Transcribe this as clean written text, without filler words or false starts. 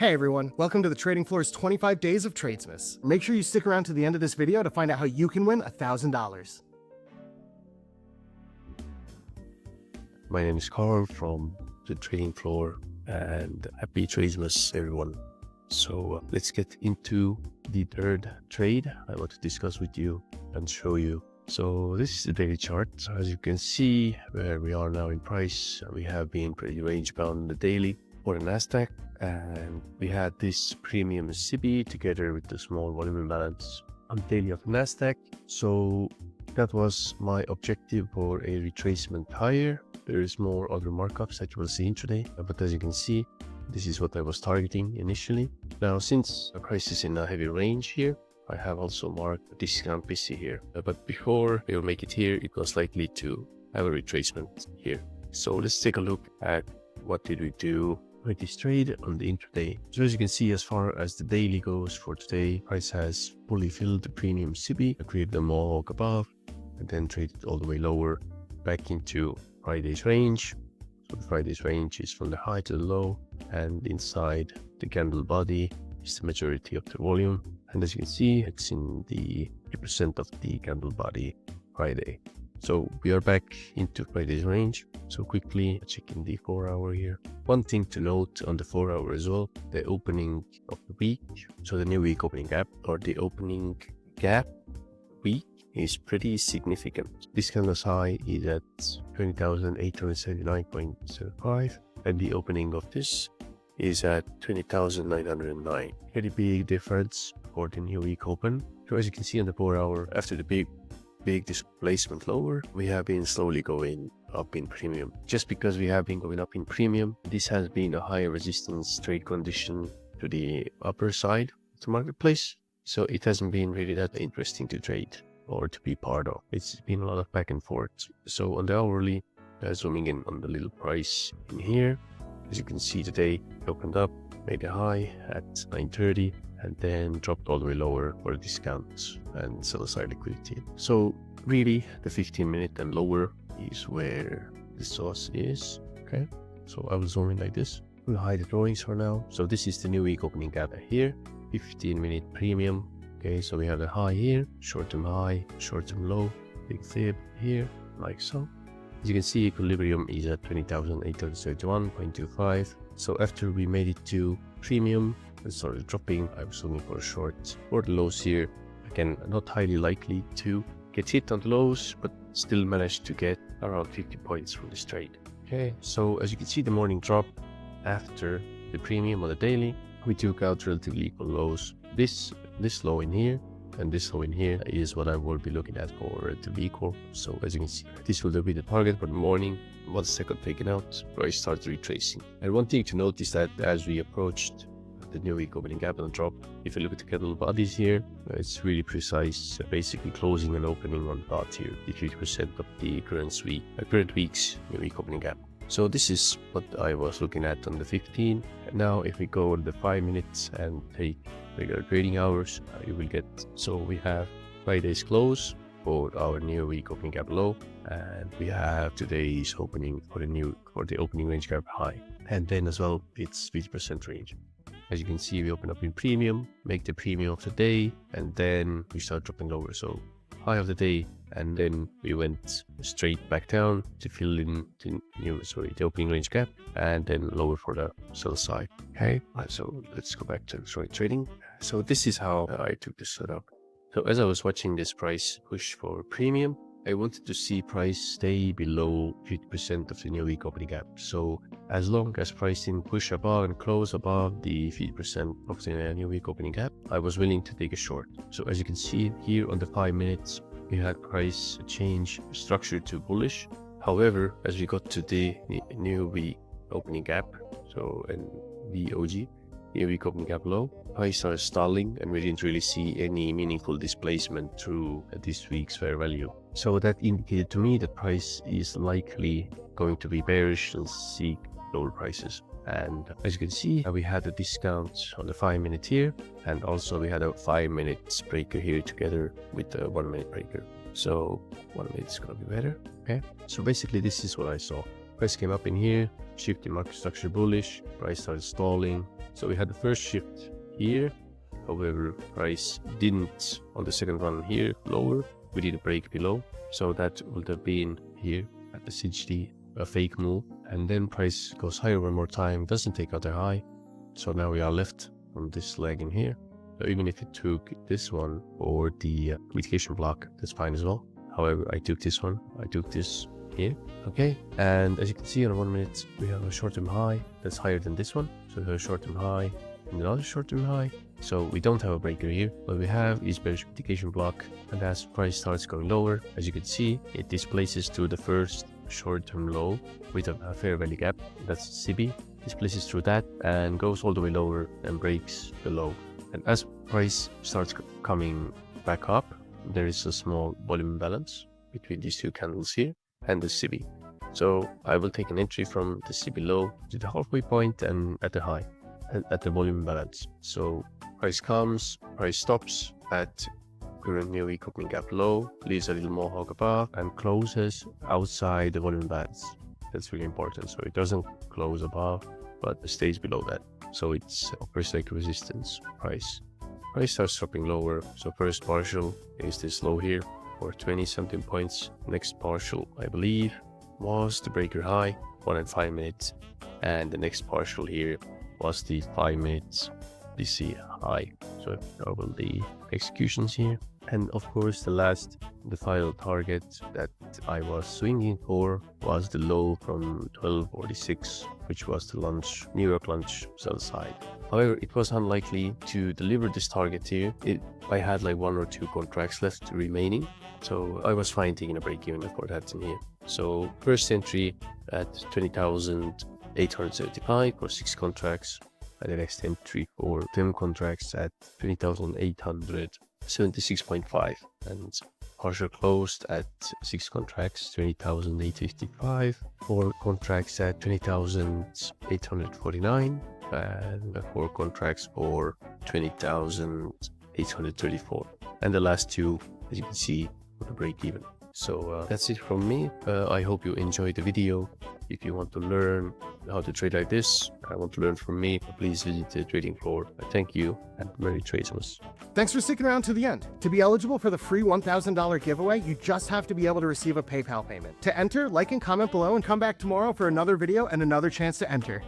Hey everyone, welcome to the trading floor's 25 days of Tradesmas. Make sure you stick around to the end of this video to find out how you can win $1,000. My name is Karl from the trading floor, and happy Tradesmas everyone. So let's get into the third trade I want to discuss with you and show you. So this is the daily chart. So as you can see where we are now in price, we have been pretty range bound in the daily for the Nasdaq, and we had this premium CB together with the small volume imbalance on daily of the Nasdaq. So that was my objective for a retracement higher. There is more other markups that you will see intraday, but as you can see, this is what I was targeting initially. Now, since the price is in a heavy range here, I have also marked a discount busy here. But before we will make it here, it was likely to have a retracement here. So let's take a look at what did we do with this trade on the intraday. So as you can see, as far as the daily goes for today, price has fully filled the premium CB, created a walk above, and then traded all the way lower back into Friday's range. So the Friday's range is from the high to the low, and inside the candle body is the majority of the volume. And as you can see, it's in the 80% of the candle body Friday. So we are back into Friday's range. So quickly checking the 4-hour here. One thing to note on the 4-hour as well, the opening of the week. So the new week opening gap, or the opening gap week, is pretty significant. This candle's high is at 20,879.05, and the opening of this is at 20,909. Pretty big difference for the new week open. So as you can see on the 4-hour, after the big displacement lower, we have been slowly going up in premium. Just because we have been going up in premium, this has been a high resistance trade condition to the upper side of the marketplace. So it hasn't been really that interesting to trade or to be part of. It's been a lot of back and forth. So on the hourly, zooming in on the little price in here, as you can see today, it opened up, made a high at 930, and then dropped all the way lower for the discounts and sell side liquidity. So really the 15-minute and lower is where the sauce is. Okay, so I will zoom in like this. We'll hide the drawings for now. So this is the new week opening gap here, 15-minute premium. Okay, so we have the high here, short-term high, short-term low, big fib here, like so. As you can see, equilibrium is at 20,831.25. So after we made it to premium and started dropping, I was looking for a short for the lows here. Again, not highly likely to get hit on the lows, but still managed to get around 50 points from this trade. Okay, so as you can see, the morning drop after the premium on the daily, we took out relatively equal lows. This low in here and this low in here is what I will be looking at for relatively equal. So as you can see, this will be the target for the morning. Once second taken out, price starts retracing. And one thing to note is that as we approached the new week opening gap and drop, if you look at the candle bodies here, it's really precise, basically closing and opening on dot here, the 50% of the current week's new week opening gap. So this is what I was looking at on the 15. And now if we go on the 5 minutes and take regular trading hours, you will get, so we have Friday's close for our new week opening gap low, and we have today's opening for the opening range gap high, and then as well it's 50% range. As you can see, we open up in premium, make the premium of the day, and then we start dropping lower. So high of the day, and then we went straight back down to fill in the the opening range gap, and then lower for the sell side. Okay, so let's go back to trading. So this is how I took this setup. So as I was watching this price push for premium, I wanted to see price stay below 50% of the new week opening gap. So as long as price didn't push above and close above the 50% of the new week opening gap, I was willing to take a short. So as you can see here on the 5 minutes, we had price change structure to bullish. However, as we got to the new week opening gap, so and VOG, new week opening gap low, price started stalling, and we didn't really see any meaningful displacement through this week's fair value. So that indicated to me that price is likely going to be bearish and seek lower prices. And as you can see, we had a discount on the 5 minute here, and also we had a 5 minute breaker here together with the 1 minute breaker. So 1 minute is gonna be better. Okay, so basically this is what I saw. Price came up in here, shifting market structure bullish, price started stalling, So we had the first shift here. However, price didn't on the second one here lower. We did a break below. So that would have been here at the CHD, a fake move. And then price goes higher one more time, doesn't take out the high. So now we are left on this leg in here. So even if it took this one or the mitigation block, that's fine as well. However, I took this one. I took this here. Okay. And as you can see on 1 minute, we have a short-term high that's higher than this one. So we have a short-term high and another short-term high. So we don't have a breaker here. What we have is bearish mitigation block. And as price starts going lower, as you can see, it displaces to the first short-term low with a fair value gap. That's CB. Displaces through that and goes all the way lower and breaks the low. And as price starts coming back up, there is a small volume imbalance between these two candles here and the CB. So I will take an entry from the CB low to the halfway point and at the high, at the volume imbalance. So price comes, price stops at current new week opening gap low, leaves a little more hog above and closes outside the volume imbalance. That's really important. So it doesn't close above, but it stays below that. So it's offers like resistance price. Price starts dropping lower. So first partial is this low here for 20 something points. Next partial, I believe, was the breaker high, 1 and 5 minutes. And the next partial here was the 5 minutes DC high. So there will the executions here. And of course, the final target that I was swinging for was the low from 1246, which was the New York lunch sell side. However, it was unlikely to deliver this target here. I had like 1 or 2 contracts left remaining, so I was fine taking a break even before that in here. So first entry at 20,875 for 6 contracts, and the next entry for 10 contracts at 20,876.5, and partial closed at 6 contracts, 20,855, 4 contracts at 20,849, and 4 contracts for 20,834, and the last 2, as you can see, with a break even. So that's it from me. I hope you enjoyed the video. If you want to learn how to trade like this, I want to learn from me, please visit the trading floor. Thank you and merry Tradesmas. Thanks for sticking around to the end. To be eligible for the free $1,000 giveaway, you just have to be able to receive a PayPal payment. To enter, like and comment below and come back tomorrow for another video and another chance to enter.